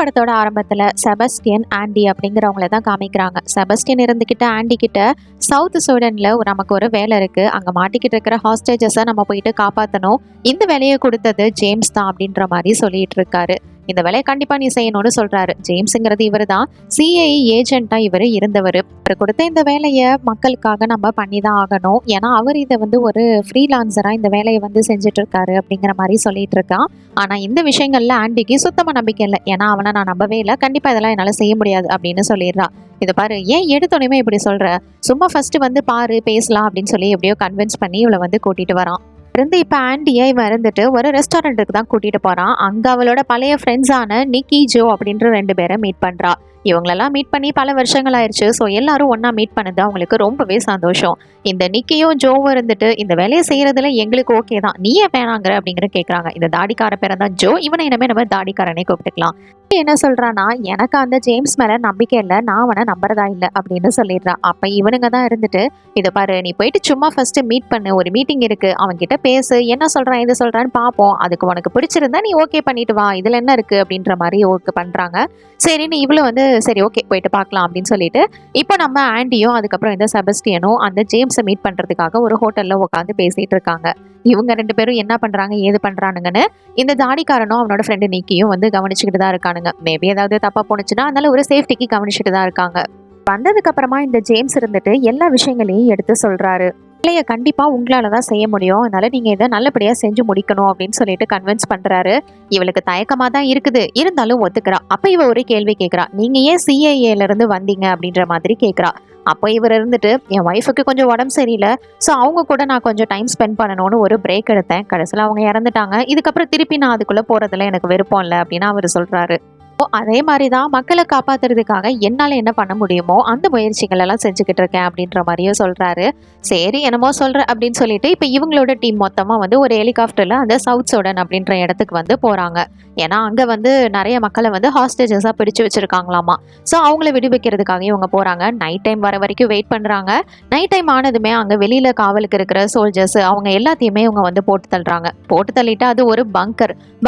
படத்தோட ஆரம்பத்துல Sebastian, aunty அப்படிங்கிறவங்கள தான் காமிக்கிறாங்க. செபஸ்டியன் இருந்துகிட்ட ஆண்டி கிட்ட சவுத் ஸ்வீடன்ல நமக்கு ஒரு வேலை இருக்கு, அங்க மாட்டிக்கிட்டு இருக்கிற ஹாஸ்டேஜஸை நம்ம போயிட்டு காப்பாற்றணும், இந்த வேலையை கொடுத்தது ஜேம்ஸ் தான் அப்படின்ற மாதிரி சொல்லிட்டு இருக்காரு. இந்த வேலையை கண்டிப்பா நீ செய்யணும்னு சொல்றாரு. ஜேம்ஸுங்கிறது இவர் தான் சிஐஏ ஏஜென்ட்டா இவர் இருந்தவர். இவர் கொடுத்த இந்த வேலையை மக்களுக்காக நம்ம பண்ணி தான் ஆகணும், ஏன்னா அவர் இதை ஒரு ஃப்ரீலான்சரா இந்த வேலையை செஞ்சுட்டு இருக்காரு அப்படிங்கிற மாதிரி சொல்லிட்டு இருக்கான். ஆனா இந்த விஷயங்கள்ல ஆண்டிக்கு சுத்தமா நம்பிக்கை இல்லை, ஏன்னா அவனை நான் நம்பவே இல்லை, கண்டிப்பா இதெல்லாம் என்னால செய்ய முடியாது அப்படின்னு சொல்லிடுறான். இதை பாரு, ஏன் எடுத்தோடனே இப்படி சொல்ற, சும்மா ஃபர்ஸ்ட் பாரு பேசலாம் அப்படின்னு சொல்லி எப்படியோ கன்வின்ஸ் பண்ணி இவளை கூட்டிட்டு வரான். இப்போ ஆண்டியை இவன் இருந்துட்டு ஒரு ரெஸ்டாரண்ட்டுக்கு தான் கூட்டிட்டு போறான். அங்க அவளோட பழைய ஃப்ரெண்ட்ஸான நிக்கி, ஜோ அப்படின்ற 2 பேரை மீட் பண்றா. இவங்களெல்லாம் மீட் பண்ணி பல வருஷங்கள் ஆயிடுச்சு. ஸோ எல்லாரும் ஒன்னா மீட் பண்ணது அவங்களுக்கு ரொம்பவே சந்தோஷம். இந்த நிக்கியும் ஜோவும் இருந்துட்டு இந்த வேலையை செய்யறதுல எங்களுக்கு ஓகே தான், நீ ஏன் வேணாங்கிற அப்படிங்கிற கேட்குறாங்க. இந்த தாடிக்கார பேரை தான் ஜோ, இவனை இனிமே நம்ம தாடிக்காரனே கூப்பிட்டுக்கலாம். என்ன சொல்றானா, எனக்கு அந்த ஜேம்ஸ் மேல நம்பிக்கை இல்லை, நான் அவனை நம்புறதா இல்லை அப்படின்னு சொல்லிடுறான். அப்ப இவனுங்க தான் இருந்துட்டு, இதை பாரு, நீ போயிட்டு சும்மா ஃபர்ஸ்ட் மீட் பண்ணு, ஒரு மீட்டிங் இருக்கு, அவன் கிட்ட பேசு, என்ன சொல்றான் எது சொல்றான்னு பார்ப்போம், அதுக்கு உனக்கு பிடிச்சிருந்தா நீ ஓகே பண்ணிட்டு வா, இதுல என்ன இருக்கு அப்படின்ற மாதிரி ஓகே பண்றாங்க. சரின்னு இவ்வளவு சரி ஓகே போயிட்டு பார்க்கலாம் அப்படின்னு சொல்லிட்டு இப்போ நம்ம ஆண்டியும் அதுக்கப்புறம் இந்த செபஸ்டியனும் அந்த ஜேம்ஸை மீட் பண்றதுக்காக ஒரு ஹோட்டல்ல உட்காந்து பேசிட்டு இருக்காங்க. இவங்க 2 பேரும் என்ன பண்றாங்க ஏது பண்றானுங்கன்னு இந்த தாடிக்காரனும் அவனோட ஃப்ரெண்டு நிக்கியும் கவனிச்சுக்கிட்டு தான் இருக்கானுங்க. மேபி ஏதாவது தப்பா போனுச்சுன்னா அதனால ஒரு சேஃப்டிக்கு கவனிச்சுட்டு தான் இருக்காங்க. வந்ததுக்கு அப்புறமா இந்த ஜேம்ஸ் இருந்துட்டு எல்லா விஷயங்களையும் எடுத்து சொல்றாரு. இல்லையா, கண்டிப்பா உங்களால தான் செய்ய முடியும், அதனால நீங்க இதை நல்லபடியா செஞ்சு முடிக்கணும் அப்படின்னு சொல்லிட்டு கன்வின்ஸ் பண்றாரு. இவளுக்கு தயக்கமா தான் இருக்குது, இருந்தாலும் ஒத்துக்கிறா. அப்ப இவ ஒரு கேள்வி கேட்கிறா, நீங்க ஏன் சிஐஏல இருந்து வந்தீங்க அப்படின்ற மாதிரி கேட்கிறா. அப்போ இவர் இருந்துட்டு, என் ஒய்ஃபுக்கு கொஞ்சம் உடம்பு சரியில்லை, ஸோ அவங்க கூட நான் கொஞ்சம் டைம் ஸ்பெண்ட் பண்ணணும்னு ஒரு பிரேக் எடுத்தேன், கடைசியில் அவங்க இறந்துட்டாங்க, இதுக்கப்புறம் திருப்பி நான் அதுக்குள்ளே போகிறதுல எனக்கு விருப்பம் இல்லை அப்படின்னு அவர் சொல்கிறாரு. அதே மாதிரி தான் மக்களை காப்பாத்துறதுக்காக என்னால் என்ன பண்ண முடியுமோ அந்த முயற்சிகள் எல்லாம் செஞ்சுக்கிட்டு இருக்கேன் அப்படின்ற மாதிரியும் சொல்கிறாரு. சரி என்னமோ சொல்கிற அப்படின்னு சொல்லிட்டு இப்போ இவங்களோட டீம் மொத்தமாக ஒரு ஹெலிகாப்டரில் அந்த சவுத் சோடன் அப்படின்ற இடத்துக்கு போகிறாங்க. ஏன்னா அங்கே நிறைய மக்களை ஹாஸ்டேஜஸாக பிடிச்சு வச்சுருக்காங்களாமா. ஸோ அவங்கள விடுவிக்கிறதுக்காக இவங்க போகிறாங்க. நைட் டைம் வர வரைக்கும் வெயிட் பண்ணுறாங்க. நைட் டைம் ஆனதுமே அங்கே வெளியில் காவலுக்கு இருக்கிற சோல்ஜர்ஸ் அவங்க எல்லாத்தையுமே இவங்க போட்டு தள்ளுறாங்க. போட்டு தள்ளிட்டு அது ஒரு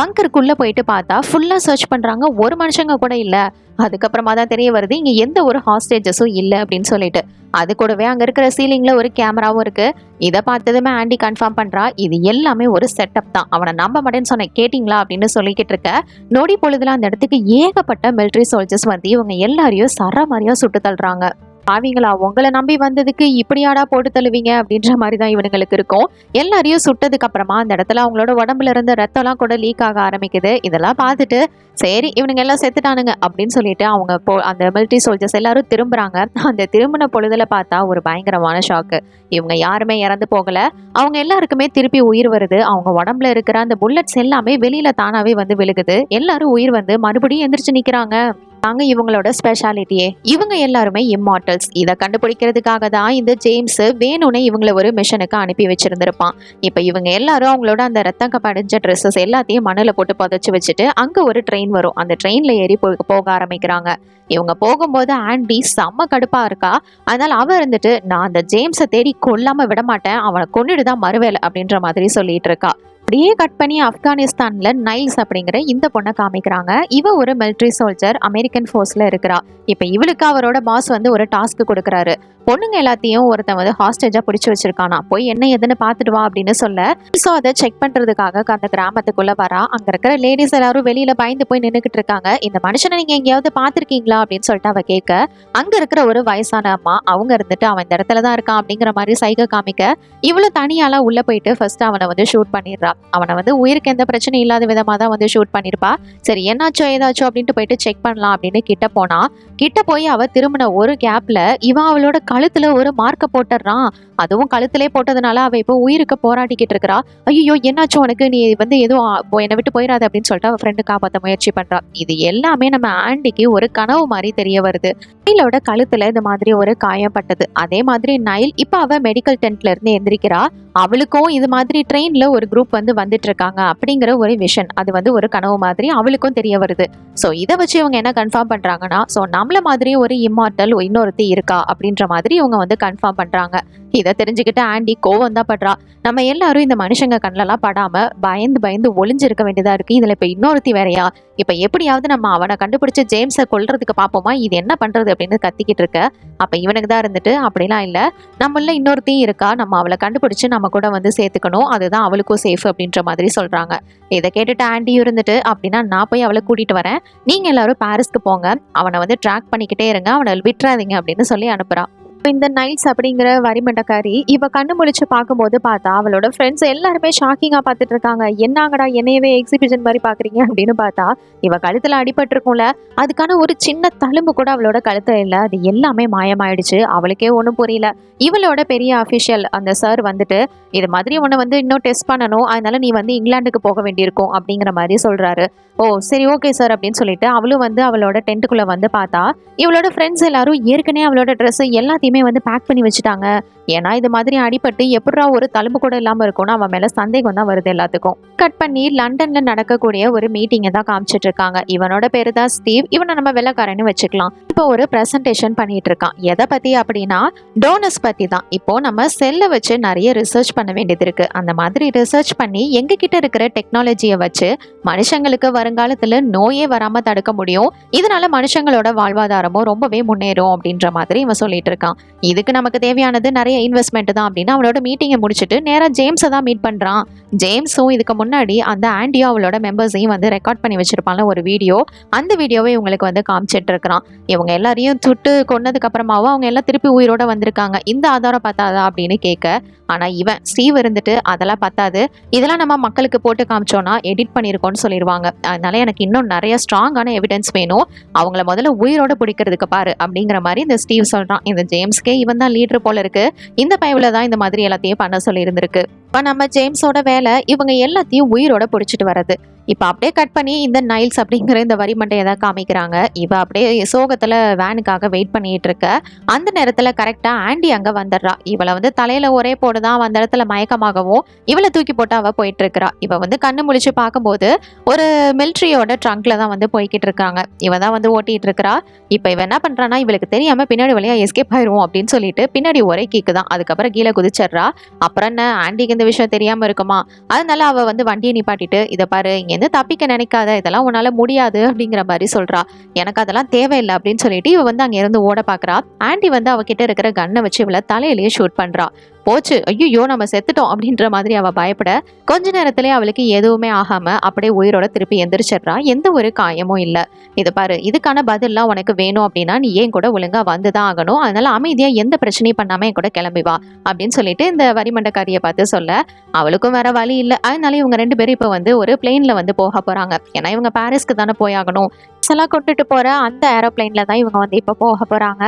பங்கருக்குள்ளே போயிட்டு பார்த்தா ஃபுல்லாக சர்ச் பண்ணுறாங்க, ஒரு மனுஷங்க கூட இல்லை. அதுக்கப்புறமா தான் தெரிய வருது இங்கே எந்த ஒரு ஹாஸ்டேஜஸும் இல்லை அப்படின்னு சொல்லிட்டு. அது கூடவே அங்கே இருக்கிற சீலிங்ல ஒரு கேமராவும் இருக்கு. இதை பார்த்ததுமே ஆண்டி கன்ஃபார்ம் பண்றா, இது எல்லாமே ஒரு செட்டப் தான், அவனை நம்ப மாட்டேன்னு சொன்ன கேட்டிங்களா அப்படின்னு சொல்லிக்கிட்டு இருக்க. நொடி பொழுதுல அந்த இடத்துக்கு ஏகப்பட்ட மிலிட்ரி சோல்ஜர்ஸ் இவங்க எல்லாரையும் சரமாரியா சுட்டு தள்ளுறாங்க. பாவீங்களா, உங்களை நம்பி வந்ததுக்கு இப்படியாடா போட்டு தள்ளுவீங்க அப்படின்ற மாதிரி தான் இவனுங்களுக்கு இருக்கும். எல்லாரையும் சுட்டதுக்கு அப்புறமா அந்த இடத்துல அவங்களோட உடம்புல இருந்த ரத்தம்லாம் கூட லீக் ஆக ஆரம்பிக்குது. இதெல்லாம் பார்த்துட்டு சரி இவனுங்க எல்லாம் செத்துட்டானுங்க அப்படின்னு சொல்லிட்டு அவங்க அந்த மிலிட்ரி சோல்ஜர்ஸ் எல்லாரும் திரும்புறாங்க. அந்த திரும்பின பொழுதுல பார்த்தா ஒரு பயங்கரமான ஷாக்கு. இவங்க யாருமே இறந்து போகல, அவங்க எல்லாருக்குமே திருப்பி உயிர் வருது. அவங்க உடம்புல இருக்கிற அந்த புல்லட்ஸ் எல்லாமே வெளியில தானாவே விழுகுது. எல்லாரும் உயிர் மறுபடியும் எந்திரிச்சு நிக்கிறாங்க. தாங்க இவங்களோட ஸ்பெஷாலிட்டியே, இவங்க எல்லாருமே இம்மார்டல்ஸ். இதை கண்டுபிடிக்கிறதுக்காக தான் இந்த ஜேம்ஸ் வேணும்னே இவங்கள ஒரு மிஷனுக்கு அனுப்பி வச்சிருந்திருப்பான். இப்போ இவங்க எல்லாரும் அவங்களோட அந்த ரத்தம் படிஞ்ச ட்ரெஸ்ஸஸ் எல்லாத்தையும் மண்ணில் போட்டு புதைச்சி வச்சுட்டு அங்கே ஒரு ட்ரெயின் வரும், அந்த ட்ரெயின்ல ஏறி போக ஆரம்பிக்கிறாங்க. இவங்க போகும்போது ஆண்டி செம்ம கடுப்பா இருக்கா. அதனால அவ இருந்துட்டு, நான் அந்த ஜேம்ஸை தேடி கொல்லாம விட மாட்டேன், அவனை கொன்னுடுதான் மறுவேலை அப்படின்ற மாதிரி சொல்லிட்டு இருக்கா. அப்படியே கட் பண்ணி ஆப்கானிஸ்தான்ல நைல்ஸ் அப்படிங்கிற இந்த பொண்ணை காமிக்கிறாங்க. இவ ஒரு மிலிட்ரி சோல்ஜர், அமெரிக்கன் ஃபோர்ஸ்ல இருக்கிறா. இப்ப இவளுக்கு அவரோட பாஸ் ஒரு டாஸ்க் கொடுக்குறாரு. பொண்ணுங்க எல்லாத்தையும் ஒருத்தன் ஹாஸ்டேஜா பிடிச்சு வச்சிருக்கானா, போய் என்ன எதுன்னு பாத்துட்டு வா அப்படின்னு சொல்ல, ஸோ அதை செக் பண்றதுக்காக அந்த கிராமத்துக்குள்ள வரா. அங்க இருக்கிற லேடிஸ் எல்லாரும் வெளியில பயந்து போய் நின்றுகிட்டு இருக்காங்க. இந்த மனுஷனை நீங்க எங்கேயாவது பாத்திருக்கீங்களா அப்படின்னு சொல்லிட்டு அவ கேட்க, அங்க இருக்கிற ஒரு வயசான அம்மா அவங்க இருந்துட்டு அவன் இந்த இடத்துலதான் இருக்கான் அப்படிங்கிற மாதிரி சைகை காமிக்க, இவ்வளவு தனியால உள்ள போயிட்டு ஃபர்ஸ்ட் அவனை ஷூட் பண்ணிடுறா. அவனை உயிருக்கு எந்த பிரச்சனையும் இல்லாத விதமா தான் ஷூட் பண்ணிருப்பா. சரி என்னாச்சோ ஏதாச்சோ அப்படின்ட்டு போயிட்டு செக் பண்ணலாம் அப்படின்னு கிட்ட போனா, கிட்ட போய் அவ திரும்பின ஒரு கேப்ல இவன் அவளோட கழுத்துல ஒரு மார்க்க போட்டுறான். அதுவும் கழுத்திலே போட்டதுனால அவ இப்போ உயிருக்கு போராடிக்கிட்டு இருக்கிறா. ஐயோ என்னாச்சும் உனக்கு, நீ எதுவும் என்னை விட்டு போயிடாது அப்படின்னு சொல்லிட்டு அவ ஃப்ரெண்டு காப்பாற்ற முயற்சி பண்றா. இது எல்லாமே நம்ம ஆண்டிக்கு ஒரு கனவு மாதிரி தெரிய வருது. நைலோட கழுத்துல இந்த மாதிரி ஒரு காயம் பட்டது. அதே மாதிரி நைல் இப்ப அவ மெடிக்கல் டென்ட்ல இருந்து எந்திரிக்கிறா. அவளுக்கும் இது மாதிரி ட்ரெயின்ல ஒரு குரூப் வந்துட்டு இருக்காங்க அப்படிங்கிற ஒரு விஷன், அது ஒரு கனவு மாதிரி அவளுக்கும் தெரிய வருது. ஸோ இதை வச்சு இவங்க என்ன கன்ஃபார்ம் பண்றாங்கன்னா, ஸோ நம்மள மாதிரி ஒரு இம்மார்டல் இன்னொருத்தி இருக்கா அப்படின்ற மாதிரி இவங்க கன்ஃபார்ம் பண்றாங்க. இதை தெரிஞ்சுக்கிட்டு ஆண்டி கோவம் தான் படுறா. நம்ம எல்லாரும் இந்த மனுஷங்க கண்ணிலலாம் படாம பயந்து பயந்து ஒளிஞ்சிருக்க வேண்டியதா இருக்கு. இதுல இப்ப இன்னொருத்தி வேறையா? இப்ப எப்படியாவது நம்ம அவனை கண்டுபிடிச்சு ஜேம்ஸை கொல்றதுக்கு பாப்போமா, இது என்ன பண்றது அப்படின்னு கத்திக்கிட்டு இருக்க. அப்ப இவனுக்கு தான் இருந்துட்டு அப்படிலாம் இல்ல, நம்மள இன்னொருத்தையும் இருக்கா, நம்ம அவளை கண்டுபிடிச்சு நம்ம கூட வந்து சேர்த்துக்கணும், அதுதான் அவளுக்கும் சேஃப் அப்படின்ற மாதிரி சொல்றாங்க. இதை கேட்டுட்டு ஆண்டியும் இருந்துட்டு அப்படின்னா நான் போய் அவளை கூட்டிட்டு வரேன், நீங்க எல்லாரும் பாரிஸ்க்கு போங்க, அவனை வந்து ட்ராக் பண்ணிக்கிட்டே இருங்க, அவனை விட்டுறாதீங்க அப்படின்னு சொல்லி அனுப்புறா. இந்த நைல்ஸ் அப்படிங்கிற வரிமண்டக்காரி இவ கண்ணு முழிச்சு பார்க்கும்போது பார்த்தா அவளோட ஃப்ரெண்ட்ஸ் எல்லாருமே ஷாக்கிங்கா பார்த்துட்டு இருக்காங்க. என்னங்கடா என்னையவே எக்ஸிபிஷன் மாதிரி பாக்குறீங்க அப்படின்னு பார்த்தா இவ கழுத்துல அடிபட்டிருக்கும்ல, அதுக்கான ஒரு சின்ன தழும்பு கூட அவளோட கழுத்துல இல்ல, அது எல்லாமே மாயமாயிடுச்சு. அவளுக்கே ஒன்றும் புரியல. இவளோட பெரிய அஃபிஷியல் அந்த சார் வந்துட்டு இது மாதிரி உன்னை வந்து இன்னும் டெஸ்ட் பண்ணணும், அதனால நீ வந்து இங்கிலாந்துக்கு போக வேண்டியிருக்கும் அப்படிங்கிற மாதிரி சொல்றாரு. ஓ சரி ஓகே சார் அப்படின்னு சொல்லிட்டு அவளும் வந்து அவளோட டென்ட்டுக்குள்ள வந்து பார்த்தா இவளோட ஃப்ரெண்ட்ஸ் எல்லாரும் ஏற்கனவே அவளோட ட்ரெஸ் எல்லாத்தையுமே வந்து பேக் பண்ணி வச்சுட்டாங்க. ஏன்னா இது மாதிரி அடிபட்டு எப்படா ஒரு தழும்பு கூட இல்லாம இருக்கும்னு அவன் மேல சந்தேகம் தான் வருது எல்லாத்துக்கும். கட் பண்ணி லண்டன்ல நடக்கக்கூடிய ஒரு மீட்டிங்கை தான் காமிச்சிட்டு இருக்காங்க. இவனோட பேரு தான் ஸ்டீவ். இவனை நம்ம வெள்ளக்காரன்னு வச்சுக்கலாம். இப்போ ஒரு பிரசன்டேஷன் பண்ணிட்டு இருக்கான். எதை பத்தி அப்படின்னா டோனஸ் பத்தி தான். இப்போ நம்ம செல்லை வச்சு நிறைய ரிசர்ச் பண்ண வேண்டியது இருக்கு. அந்த மாதிரி ரிசர்ச் பண்ணி எங்க கிட்ட இருக்கிற டெக்னாலஜியை வச்சு மனுஷங்களுக்கு வருங்காலத்துல நோயே வராம தடுக்க முடியும், இதனால மனுஷங்களோட வாழ்வாதாரமும் ரொம்பவே முன்னேறும் அப்படின்ற மாதிரி இவன் சொல்லிட்டு இருக்கான். இதுக்கு நமக்கு தேவையானது நிறைய இன்வெஸ்ட்மெண்ட் தான் அப்படின்னு அவளோட மீட்டிங்கை முடிச்சுட்டு நேரா ஜேம்ஸை தான் மீட் பண்றான். ஜேம்ஸும் இதுக்கு முன்னாடி அந்த ஆண்டியோ அவளோட மெம்பர்ஸையும் வந்து ரெக்கார்ட் பண்ணி வச்சிருப்பாங்க ஒரு வீடியோ, அந்த வீடியோவை இவங்களுக்கு வந்து காமிச்சிட்டு இருக்கிறான். இவங்க எல்லாரையும் சுட்டு கொன்னதுக்கு அப்புறமாவும் அவங்க எல்லாம் திருப்பி உயிரோட வந்திருக்காங்க, இந்த ஆதாரம் பார்த்தாதா அப்படின்னு கேட்க, ஆனா இவன் ஸ்டீவ் இருந்துட்டு அதெல்லாம் பத்தாது, இதெல்லாம் நம்ம மக்களுக்கு போட்டு காமிச்சோன்னா எடிட் பண்ணியிருக்கோம்னு சொல்லிடுவாங்க, அதனால எனக்கு இன்னும் நிறைய ஸ்ட்ராங்கான எவிடன்ஸ் வேணும், அவங்கள முதல்ல உயிரோட பிடிக்கிறதுக்கு பாரு அப்படிங்கிற மாதிரி இந்த ஸ்டீவ் சொல்றான். இந்த ஜேம்ஸ்கே இவன் தான் லீடர் போல இருக்கு, இந்த பைபிள தான் இந்த மாதிரி எல்லாத்தையும் பண்ண சொல்லி இருந்திருக்கு. இப்போ நம்ம ஜேம்ஸோட வேலை இவங்க எல்லாத்தையும் உயிரோட பிடிச்சிட்டு வர்றது. இப்போ அப்படியே கட் பண்ணி இந்த நைல்ஸ் அப்படிங்கிற இந்த வரிமண்டையை தான் காமிக்கிறாங்க. இவ அப்படியே சோகத்துல வேனுக்காக வெயிட் பண்ணிட்டு இருக்க. அந்த நேரத்துல கரெக்டா ஆண்டி அங்க வந்துடுறா. இவளை வந்து தலையில ஒரே போடுதான், அந்த இடத்துல மயக்கமாகவும் இவளை தூக்கி போட்டு அவ போயிட்டு இருக்கிறா. இவ வந்து கண்ணு முழிச்சு பார்க்கும்போது ஒரு மிலிட்ரியோட ட்ரங்க்ல தான் வந்து போய்கிட்டு இருக்காங்க. இவ தான் வந்து ஓட்டிட்டு இருக்கிறா. இப்போ இவ என்ன பண்றான்னா இவளுக்கு தெரியாம பின்னாடி வழியா எஸ்கேப் ஆயிரும் அப்படின்னு சொல்லிட்டு பின்னாடி ஒரே கீக்கு தான், அதுக்கப்புறம் கீழே குதிச்சிடுறா. அப்புறம் என்ன ஆண்டிக்கு இந்த விஷயம் தெரியாம இருக்குமா, அதனால அவ வந்து வண்டியை நிப்பாட்டிட்டு இதை பாரு இங்கேருந்து தப்பிக்க நினைக்காத, இதெல்லாம் உன்னால முடியாது அப்படிங்கிற மாதிரி சொல்றா. எனக்கு அதெல்லாம் தேவையில்லை அப்படின்னு சொல்லிட்டு இவ வந்து அங்க இருந்து ஓட பாக்குறா. ஆண்டி வந்து அவகிட்ட இருக்கிற கன்னை வச்சு இவளை தலையிலேயே ஷூட் பண்றா. போச்சு, ஐயோ நம்ம செத்துட்டோம் அப்படின்ற மாதிரி அவ பயப்பட கொஞ்ச நேரத்திலே அவளுக்கு எதுவுமே ஆகாம அப்படியே உயிரோட திருப்பி எந்திரிச்சிடுறா. எந்த ஒரு காயமும் இல்லை. இது பாரு, இதுக்கான பதில்லாம் உனக்கு வேணும் அப்படின்னா நீ ஏன் கூட ஒழுங்கா வந்துதான் ஆகணும், அதனால அமைதியா எந்த பிரச்சனையும் பண்ணாம என் கூட கிளம்பி வா அப்படின்னு சொல்லிட்டு இந்த வரிமண்டக்காரியை பார்த்து சொல்ல, அவளுக்கும் வேற வழி இல்லை. அதனால இவங்க ரெண்டு பேரும் இப்போ வந்து ஒரு பிளெயின்ல வந்து போக போறாங்க. ஏன்னா இவங்க பாரிஸ்க்கு தானே போயாகணும். எல்லாம் கொண்டுட்டு போற அந்த ஏரோப்ளைன்ல தான் இவங்க வந்து இப்ப போக போறாங்க.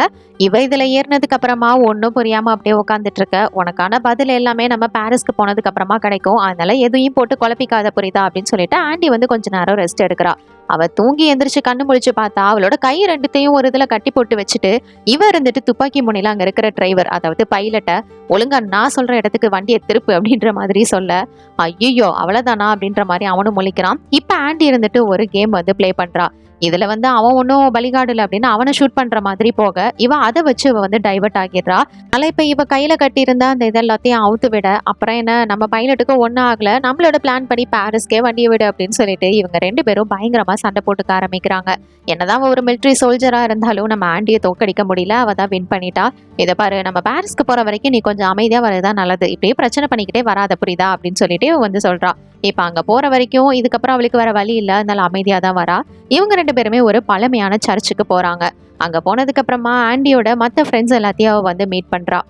இவ இதுல ஏறினதுக்கு அப்புறமா ஒன்னும் புரியாம அப்படியே உட்காந்துட்டு இருக்க. உனக்கான பதில் எல்லாமே நம்ம பாரிஸ்க்கு போனதுக்கு அப்புறமா கிடைக்கும், அதனால எதையும் போட்டு குழப்பிக்காத புரியுதா அப்படின்னு சொல்லிட்டு ஆண்டி வந்து கொஞ்ச நேரம் ரெஸ்ட் எடுக்கிறா. அவ தூங்கி எந்திரிச்சு கண்ணு முழிச்சு பார்த்தா அவளோட கை ரெண்டுத்தையும் ஒரு இதுல கட்டி போட்டு வச்சுட்டு இவ இருந்துட்டு துப்பாக்கி முனையில அங்க இருக்கிற டிரைவர் அதாவது பைலட்டை ஒழுங்கா நான் சொல்ற இடத்துக்கு வண்டியை திருப்பு அப்படின்ற மாதிரி சொல்ல, ஐயோ அவ்வளவுதானா அப்படின்ற மாதிரி அவனும் முழிக்கிறான். இப்ப ஆண்டி இருந்துட்டு ஒரு கேம் வந்து பிளே பண்றா. இதுல வந்து அவன் ஒன்னும் பலிகாடுல அப்படின்னு அவனை ஷூட் பண்ற மாதிரி போக இவ அதை வச்சு இவ வந்து டைவர்ட் ஆகிடுறா. அதனால இப்ப இவ கையில கட்டி இருந்தா அந்த இதெல்லாத்தையும் அவுத்து விட, அப்புறம் என்ன நம்ம பைலட்டுக்கு ஒன்னும் ஆகல, நம்மளோட பிளான் படி பாரிஸ்கே வண்டியை விடு அப்படின்னு சொல்லிட்டு இவங்க ரெண்டு பேரும் பயங்கரமா சண்டை போட்டுக்க ஆரம்பிக்கிறாங்க. என்னதான் ஒரு மிலிட்ரி சோல்ஜரா இருந்தாலும் நம்ம ஆண்டியை தோக்கடிக்க முடியல, அவ தான் வின் பண்ணிட்டா. இதை பாரு, நம்ம பாரிஸ்க்கு போற வரைக்கும் நீ கொஞ்சம் அமைதியா வரதான் நல்லது, இப்படியே பிரச்சனை பண்ணிக்கிட்டே வராத புரியுதா அப்படின்னு சொல்லிட்டு வந்து சொல்றா. இப்ப அங்க போற வரைக்கும் இதுக்கப்புறம் அவளுக்கு வேற வழி இல்ல, அதனால அமைதியா தான் வரா. இவங்க ரெண்டு பேருமே ஒரு பழமையான சர்ச்சுக்கு போறாங்க. அங்க போனதுக்கு அப்புறமா ஆண்டியோட மற்ற ஃப்ரெண்ட்ஸ் எல்லாத்தையும் அவ வந்து மீட் பண்றா.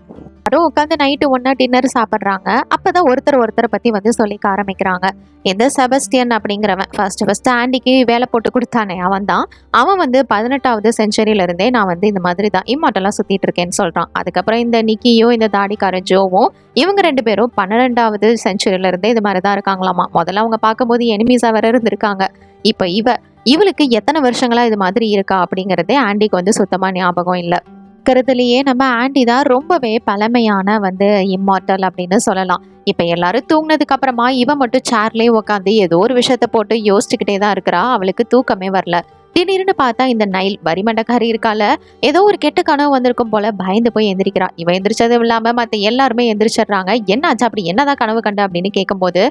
எல்லாரும் உட்காந்து நைட்டு ஒன்னா டின்னர் சாப்பிட்றாங்க. அப்பதான் ஒருத்தரை பத்தி வந்து சொல்லிக்க ஆரம்பிக்கிறாங்க. இந்த செபஸ்டியன் அப்படிங்கிறவன் ஃபர்ஸ்ட் ஆண்டிக்கு வேலை போட்டு கொடுத்தானே அவன் வந்து 18வது செஞ்சுரியில இருந்தே நான் வந்து இந்த மாதிரி தான் இம்மார்ட்டலா சுத்திட்டு இருக்கேன்னு சொல்றான். அதுக்கப்புறம் இந்த நிக்கியும் இந்த தாடிக்கார ஜோவும் இவங்க ரெண்டு பேரும் 12வது செஞ்சுரியில இருந்தே இது மாதிரிதான் இருக்காங்களாமா. முதல்ல அவங்க பார்க்கும்போது எனிமீஸா வேற இருந்திருக்காங்க. இப்ப இவளுக்கு எத்தனை வருஷங்களா இது மாதிரி இருக்கா அப்படிங்கறதே ஆண்டிக்கு வந்து சுத்தமா ஞாபகம் இல்லை. இருக்கிறதுலயே நம்ம ஆண்டி தான் ரொம்பவே பழமையான வந்து இம்மார்ட்டல் அப்படின்னு சொல்லலாம். இப்ப எல்லாரும் தூங்கினதுக்கு அப்புறமா இவ மட்டும் சேர்லயே உட்காந்து ஏதோ ஒரு விஷயத்த போட்டு யோசிச்சுக்கிட்டே தான் இருக்கிறா. அவளுக்கு தூக்கமே வரல. திடீர்னு பார்த்தா இந்த நைல் வரிமண்டக்காரி இருக்கால, ஏதோ ஒரு கெட்ட கனவு வந்திருக்கும் போல பயந்து போய் எந்திரிக்கிறா. இவ எந்திரிச்சதும் இல்லாம மத்த எல்லாருமே எந்திரிச்சிடுறாங்க. என்னாச்சு, அப்படி என்னதான் கனவு கண்ட அப்படின்னு கேட்கும்போது,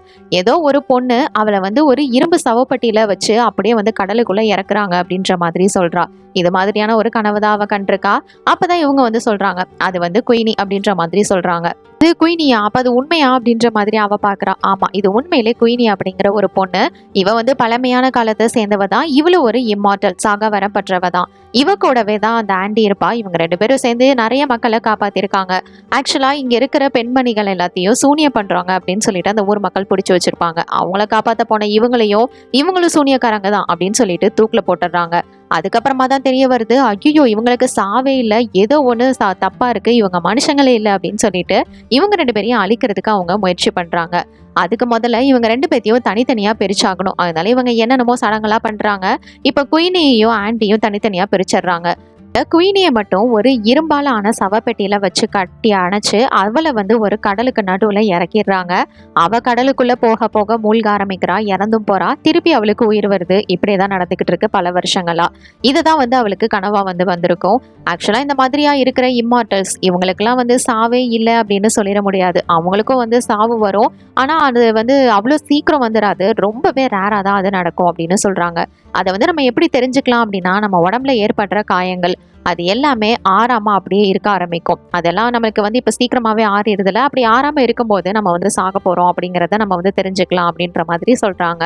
ஏதோ ஒரு பொண்ணு அவளை வந்து ஒரு இரும்பு சவப்பட்டியில வச்சு அப்படியே வந்து கடலுக்குள்ள இறக்குறாங்க அப்படின்ற மாதிரி சொல்றா. இது மாதிரியான ஒரு கனவு தான் அவ கண்டிருக்கா. அப்பதான் இவங்க வந்து சொல்றாங்க, அது வந்து குயினி அப்படின்ற மாதிரி சொல்றாங்க. இது குயினியா, அப்ப அது உண்மையா அப்படின்ற மாதிரி அவ பாக்குறா. ஆமா, இது உண்மையிலே குயினி அப்படிங்கிற ஒரு பொண்ணு. இவ வந்து பழமையான காலத்தை சேர்ந்தவ தான். இவளு ஒரு இம்மார்டல், சாக வர பற்றவ தான். இவ கூடவே தான் அந்த ஆண்டி இருப்பா. இவங்க 2 பேரும் சேர்ந்து நிறைய மக்களை காப்பாத்திருக்காங்க. ஆக்சுவலா இங்க இருக்கிற பெண்மணிகள் எல்லாத்தையும் சூனியம் பண்றாங்க அப்படின்னு சொல்லிட்டு அந்த ஊர் மக்கள் பிடிச்சி வச்சிருப்பாங்க. அவங்கள காப்பாத்த போன இவங்களும் சூனியக்காரங்க தான் அப்படின்னு சொல்லிட்டு தூக்குல போட்டுடுறாங்க. அதுக்கப்புறமா தான் தெரிய வருது, ஐயோ இவங்களுக்கு சாவே இல்லை, ஏதோ ஒன்று தப்பா இருக்கு, இவங்க மனுஷங்களே இல்லை அப்படின்னு சொல்லிட்டு இவங்க 2 பேரையும் அழிக்கிறதுக்கு அவங்க முயற்சி பண்றாங்க. அதுக்கு முதல்ல இவங்க 2 பேத்தையும் தனித்தனியா பிரிச்சாகணும். அதனால இவங்க என்னென்னமோ சடங்கெல்லாம் பண்றாங்க. இப்ப குயினியையும் ஆண்டியும் தனித்தனியா பிரிச்சிடுறாங்க. குயினியை மட்டும் ஒரு இரும்பால ஆன சவப்பெட்டியில வச்சு கட்டி அணைச்சு அவளை வந்து ஒரு கடலுக்கு நடுவுல இறக்கிடுறாங்க. அவ கடலுக்குள்ள போக போக மூழ்க ஆரம்பிக்கிறா, இறந்தும் போறா. திருப்பி அவளுக்கு உயிர் வருது. இப்படியேதான் நடந்துகிட்டு இருக்கு பல வருஷங்களா. இதுதான் வந்து அவளுக்கு கனவா வந்து வந்திருக்கும். ஆக்சுவலா இந்த மாதிரியா இருக்கிற இம்மார்டல்ஸ் இவங்களுக்கெல்லாம் வந்து சாவே இல்லை அப்படின்னு சொல்லிட முடியாது. அவங்களுக்கும் வந்து சாவு வரும். ஆனா அது வந்து அவ்வளோ சீக்கிரம் வந்துடாது. ரொம்பவே ரேரா தான் அது நடக்கும் அப்படின்னு சொல்றாங்க. அதை வந்து நம்ம எப்படி தெரிஞ்சுக்கலாம் அப்படின்னா, நம்ம உடம்புல ஏற்படுற காயங்கள் அது எல்லாமே ஆறாம அப்படியே இருக்க ஆரம்பிக்கும். அதெல்லாம் நமக்கு வந்து இப்ப சீக்கிரமாவே ஆறிடுதுல, அப்படி ஆறாம இருக்கும்போது நம்ம வந்து சாக போறோம் அப்படிங்கிறத நம்ம வந்து தெரிஞ்சுக்கலாம் அப்படின்ற மாதிரி சொல்றாங்க.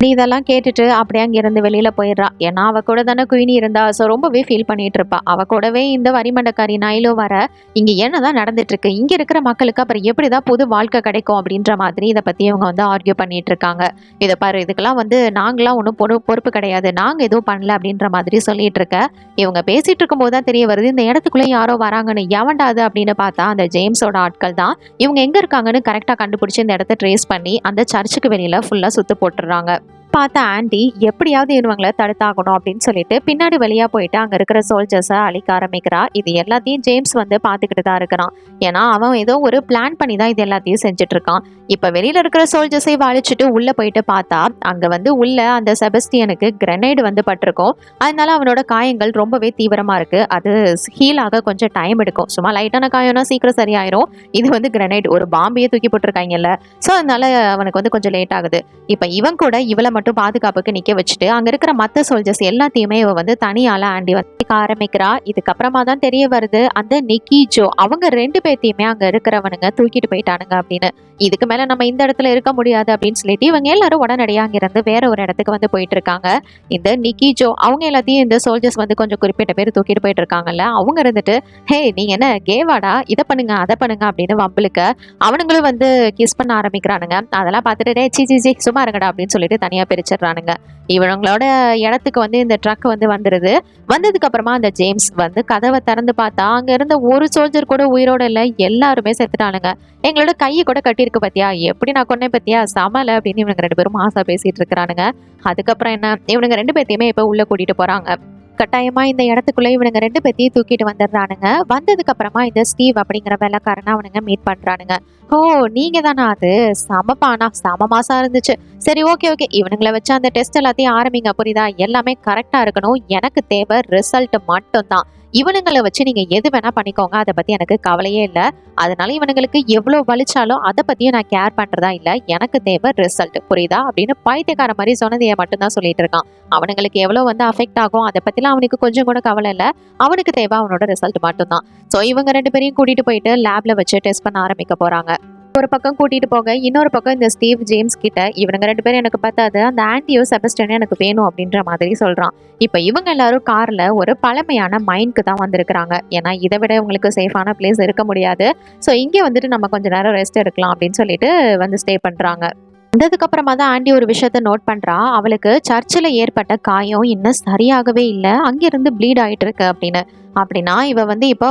நீ இதெல்லாம் கேட்டுட்டு அப்படியே அங்கிருந்து வெளியில போயிடுறா. ஏன்னா அவ கூட தானே குயினி இருந்தா. ஸோ ரொம்பவே ஃபீல் பண்ணிட்டு இருப்பா. அவ கூடவே இந்த வரிமண்டக்காரி நைலும் வர, இங்க என்னதான் நடந்துட்டு இருக்கு, இங்க இருக்கிற மக்களுக்கு அப்புறம் எப்படிதான் புது வாழ்க்கை கிடைக்கும் அப்படின்ற மாதிரி இதை பத்தி இவங்க வந்து ஆர்கியூ பண்ணிட்டு இருக்காங்க. இதை பாரு, இதுக்கெல்லாம் வந்து நாங்களாம் ஒன்றும் பொறுப்பு கிடையாது, நாங்க எதுவும் பண்ணல அப்படின்ற மாதிரி சொல்லிட்டு இருக்க. இவங்க பேசிட்டு இருக்கும் போது தான் தெரிய வருது, இந்த இடத்துக்குள்ள யாரோ வராங்கன்னு. எவன்டாது அப்படின்னு பார்த்தா அந்த ஜேம்ஸோட ஆட்கள் தான். இவங்க எங்க இருக்காங்கன்னு கரெக்டா கண்டுபிடிச்சு இந்த இடத்த ட்ரேஸ் பண்ணி அந்த சர்ச்சுக்கு வெளியில ஃபுல்லா சுத்து போட்டுறாங்க. பார்த்த ஆண்டி எப்படியாவது இவங்களை தடுத்தாகணும் அப்படின்னு சொல்லிட்டு பின்னாடி வழியா போயிட்டு அங்க இருக்கிற சோல்ஜர்ஸை அழிக்க ஆரம்பிக்கிறா. இது எல்லாத்தையும் ஜேம்ஸ் வந்து பாத்துக்கிட்டு தான் இருக்கிறான். ஏன்னா அவன் ஏதோ ஒரு பிளான் பண்ணி தான் இது எல்லாத்தையும் செஞ்சுட்டு இருக்கான். இப்ப வெளியில இருக்கிற சோல்ஜர்ஸை அழிச்சிட்டு உள்ள போயிட்டு பார்த்தா அங்க வந்து உள்ள அந்த செபஸ்டியனுக்கு கிரெனேடு வந்து பட்டிருக்கும். அதனால அவனோட காயங்கள் ரொம்பவே தீவிரமா இருக்கு. அது ஹீல் ஆக கொஞ்சம் டைம் எடுக்கும். சும்மா லைட்டான காயம்னா சீக்கிரம் சரியாயிரும். இது வந்து கிரெனேட், ஒரு பாம்பையே தூக்கி போட்டிருக்காங்கல்ல. ஸோ அதனால அவனுக்கு வந்து கொஞ்சம் லேட் ஆகுது. இப்ப இவன் கூட இவளை மட்டும் பாதுகாப்புக்கு நிக்க வச்சுட்டு அங்க இருக்கிற மத்த சோல்ஜர்ஸ் எல்லாத்தையுமே இவ வந்து தனியால ஆண்டி வந்து ஆரம்பிக்கிறா. இதுக்கப்புறமா தான் தெரிய வருது, அந்த நிக்கி ஜோ அவங்க 2 பேர்த்தையுமே அங்க இருக்கிறவனுங்க தூக்கிட்டு போயிட்டானுங்க அப்படின்னு. இதுக்கு மேல நம்ம இந்த இடத்துல இருக்க முடியாது அப்படின்னு சொல்லிட்டு இவங்க எல்லாரும் உடனடியா அங்கிருந்து வேற ஒரு இடத்துக்கு வந்து போயிட்டு இருக்காங்க. இந்த நிக்கி ஜோ அவங்க எல்லாத்தையும் இந்த சோல்ஜர்ஸ் வந்து கொஞ்சம் குறிப்பிட்ட பேர் தூக்கிட்டு போயிட்டு இருக்காங்கல்ல, அவங்க இருந்துட்டு, ஹே நீங்க என்ன கேவாடா, இதை பண்ணுங்க அதை பண்ணுங்க அப்படின்னு வம்புலுக்க அவனுங்களும் வந்து கிஸ் பண்ண ஆரம்பிக்கிறானுங்க. அதெல்லாம் பார்த்துட்டு சி சும்மா இருங்கடா அப்படின்னு சொல்லிட்டு தனியா பிரிச்சிடுறானுங்க. இவங்களோட இடத்துக்கு வந்து இந்த ட்ரக் வந்து வந்துருது. வந்ததுக்கு அப்புறமா அந்த ஜேம்ஸ் வந்து கதவை திறந்து பார்த்தா அங்க இருந்த ஒரு சோல்ஜர் கூட உயிரோட இல்ல, எல்லாருமே செத்துட்டானுங்க. எங்களோட கையை கூட கட்டியிருக்கு பத்தியா, எப்படி நான் கொன்னே பத்தியா, சமல அப்படின்னு இவனுங்க 2 பேரும் மாசா பேசிட்டு இருக்கிறானுங்க. அதுக்கப்புறம் என்ன, இவனுங்க 2 பேர்த்தையுமே இப்ப உள்ள கூட்டிட்டு போறாங்க. கட்டாயமா இந்த இடத்துக்குள்ள இவனுங்க 2 பேத்தையும் தூக்கிட்டு வந்துடுறானுங்க. வந்ததுக்கு அப்புறமா இந்த ஸ்டீவ் அப்படிங்கிற வெள்ளக்காரனை அவனுங்க மீட் பண்றானுங்க. ஓ நீங்க தானா, அது சமப்பானா, சம மாசா இருந்துச்சு. சரி ஓகே இவனுங்களை வச்சு அந்த டெஸ்ட் எல்லாத்தையும் ஆரம்பிங்க, புரியுதா, எல்லாமே கரெக்டா இருக்கணும், எனக்கு தேவை ரிசல்ட் மட்டும் தான். இவனுங்களை வச்சு நீங்க எது வேணா பண்ணிக்கோங்க, அதை பத்தி எனக்கு கவலையே இல்லை. அதனால இவனுங்களுக்கு எவ்வளவு வலிச்சாலும் அதை பத்தியும் நான் கேர் பண்றதா இல்லை, எனக்கு தேவை ரிசல்ட், புரியுதா அப்படின்னு பைத்தியக்கார மாதிரி சொன்னதையே மட்டும்தான் சொல்லிட்டு இருக்கான். அவனுங்களுக்கு எவ்வளவு வந்து அஃபெக்ட் ஆகும் அதை பத்திலாம் அவனுக்கு கொஞ்சம் கூட கவலை இல்லை. அவனுக்கு தேவை அவனோட ரிசல்ட் மட்டும்தான். ஸோ இவங்க 2 பேரையும் கூட்டிட்டு போயிட்டு லேப்ல வச்சு டெஸ்ட் பண்ண ஆரம்பிக்க போறாங்க. ஒரு பக்கம் கூட்டிட்டு போக இன்னொரு பக்கம் இந்த ஸ்டீவ் ஜேம்ஸ் கிட்ட இவனுங்க 2 பேரும் எனக்கு பார்த்தாது, அந்த ஆன்டியோ செபஸ்டியனும் எனக்கு வேணும் அப்படின்ற மாதிரி சொல்றான். இப்ப இவங்க எல்லாரும் கார்ல ஒரு பழமையான மைனுக்கு தான் வந்திருக்கிறாங்க. ஏன்னா இதை விட உங்களுக்கு சேஃபான பிளேஸ் இருக்க முடியாது. ஸோ இங்கே வந்துட்டு நம்ம கொஞ்ச நேரம் ரெஸ்ட் எடுக்கலாம் அப்படின்னு சொல்லிட்டு வந்து ஸ்டே பண்றாங்க. வந்ததுக்கு அப்புறமா தான் ஆண்டி ஒரு விஷயத்த நோட் பண்றா. அவளுக்கு சர்ச்சில் ஏற்பட்ட காயம் இன்னும் சரியாகவே இல்லை, அங்கிருந்து ப்ளீட் ஆயிட்டு இருக்கு அப்படின்னு. அப்படின்னா இவ வந்து இப்போ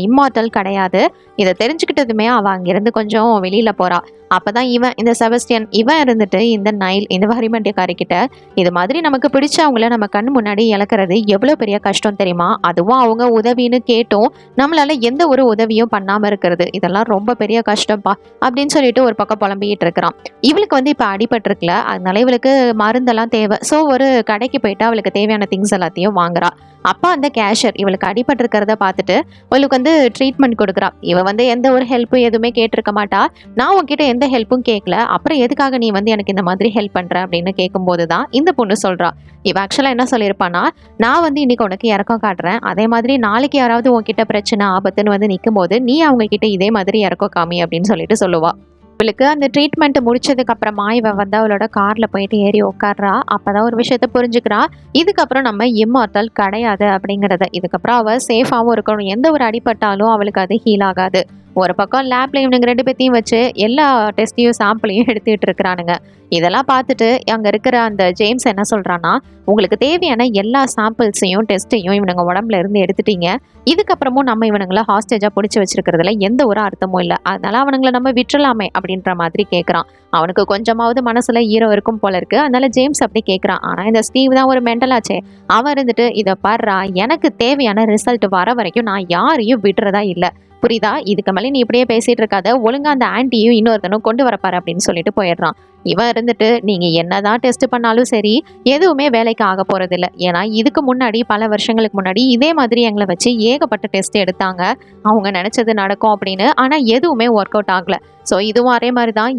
இம்மார்ட்டல் கிடையாது. இதை தெரிஞ்சுக்கிட்டதுமே அவள் அங்கிருந்து கொஞ்சம் வெளியில் போகிறா. அப்பதான் இந்த செபஸ்டியன் இவன் இருந்துட்டு இந்த நைல் இந்த வரிமண்டியக்காரிக்கிட்ட இது மாதிரி நமக்கு பிடிச்சவங்கள நம்ம கண் முன்னாடி இழக்கிறது எவ்வளோ பெரிய கஷ்டம் தெரியுமா, அதுவும் அவங்க உதவின்னு கேட்டும் நம்மளால எந்த ஒரு உதவியும் பண்ணாம இருக்கிறது, இதெல்லாம் ரொம்ப பெரிய கஷ்டம்ப்பா அப்படின்னு சொல்லிட்டு ஒரு பக்கம் புலம்பிக்கிட்டு இருக்கிறான். இவளுக்கு வந்து இப்போ அடிபட்டிருக்குல, அதனால இவளுக்கு மருந்தெல்லாம் தேவை. ஸோ ஒரு கடைக்கு போயிட்டு அவளுக்கு தேவையான திங்ஸ் எல்லாத்தையும் வாங்குறா. அப்போ அந்த கேஷியர் இவளுக்கு அடிபட்டிருக்கிறத பார்த்துட்டு இவளுக்கு வந்து ட்ரீட்மெண்ட் கொடுக்குறா. இவ வந்து எந்த ஒரு ஹெல்ப்பும் எதுவுமே கேட்டிருக்க மாட்டா. நான் உன்கிட்ட எந்த ஹெல்ப்பும் கேட்கல, அப்புறம் எதுக்காக நீ வந்து எனக்கு இந்த மாதிரி ஹெல்ப் பண்ற அப்படின்னு கேட்கும்போது தான் இந்த பொண்ணு சொல்றா. இவ ஆக்சுவலா என்ன சொல்லியிருப்பானா, நான் வந்து இன்னைக்கு உனக்கு இறக்கம் காட்டுறேன், அதே மாதிரி நாளைக்கு யாராவது உன்கிட்ட பிரச்சனை ஆபத்துன்னு வந்து நிற்கும் போது நீ அவங்க கிட்ட இதே மாதிரி இறக்கம் காமி அப்படின்னு சொல்லிட்டு சொல்லுவா. இவளுக்கு அந்த ட்ரீட்மெண்ட் முடிச்சதுக்கு அப்புறமா இவ வந்து அவளோட கார்ல போயிட்டு ஏறி உட்கார்றா. அப்பதான் ஒரு விஷயத்த புரிஞ்சுக்கிறா, இதுக்கப்புறம் நம்ம இம்மார்ட்டல் கிடையாது அப்படிங்கிறத. இதுக்கப்புறம் அவ சேஃபாகவும் இருக்கணும், எந்த ஒரு அடிபட்டாலும் அவளுக்கு அது ஹீல் ஆகாது. ஒரு பக்கம் லேப்ல இவனுங்க 2 பேத்தையும் வச்சு எல்லா டெஸ்ட்டையும் சாம்பிளையும் எடுத்துக்கிட்டு இருக்கிறானுங்க. இதெல்லாம் பார்த்துட்டு அங்க இருக்கிற அந்த ஜேம்ஸ் என்ன சொல்றான்னா, உங்களுக்கு தேவையான எல்லா சாம்பிள்ஸையும் டெஸ்ட்டையும் இவனுங்க உடம்புல இருந்து எடுத்துட்டீங்க, இதுக்கப்புறமும் நம்ம இவனுங்களை ஹாஸ்டேஜா பிடிச்சி வச்சிருக்கிறதுல எந்த ஒரு அர்த்தமும் இல்லை, அதனால அவனுங்களை நம்ம விட்டுலாமே அப்படின்ற மாதிரி கேட்குறான். அவனுக்கு கொஞ்சமாவது மனசுல ஈரம் இருக்கும் போல இருக்கு, அதனால ஜேம்ஸ் அப்படி கேட்குறான். ஆனா இந்த ஸ்டீவ் தான் ஒரு மென்டலாச்சே, அவன் இருந்துட்டு இதை பாடுறா, எனக்கு தேவையான ரிசல்ட் வர வரைக்கும் நான் யாரையும் விடுறதா இல்லை, புரியுதா, இதுக்கு மேலே நீ இப்படியே பேசிட்டு இருக்காத, ஒழுங்கா அந்த ஆன்ட்டியும் இன்னொருத்தனும் கொண்டு வரப்பாரு அப்படின்னு சொல்லிட்டு போயிடுறான். இவன் இருந்துட்டு நீங்க என்னதான் டெஸ்ட் பண்ணாலும் சரி எதுவுமே வேலைக்கு ஆக போறதில்ல, ஏன்னா இதுக்கு முன்னாடி பல வருஷங்களுக்கு முன்னாடி இதே மாதிரி எங்களை வச்சு ஏகப்பட்ட டெஸ்ட் எடுத்தாங்க, அவங்க நினைச்சது நடக்கும் அப்படின்னு, ஆனா எதுவுமே ஒர்க் அவுட் ஆகல. ஸோ இதுவும் அதே மாதிரி தான்,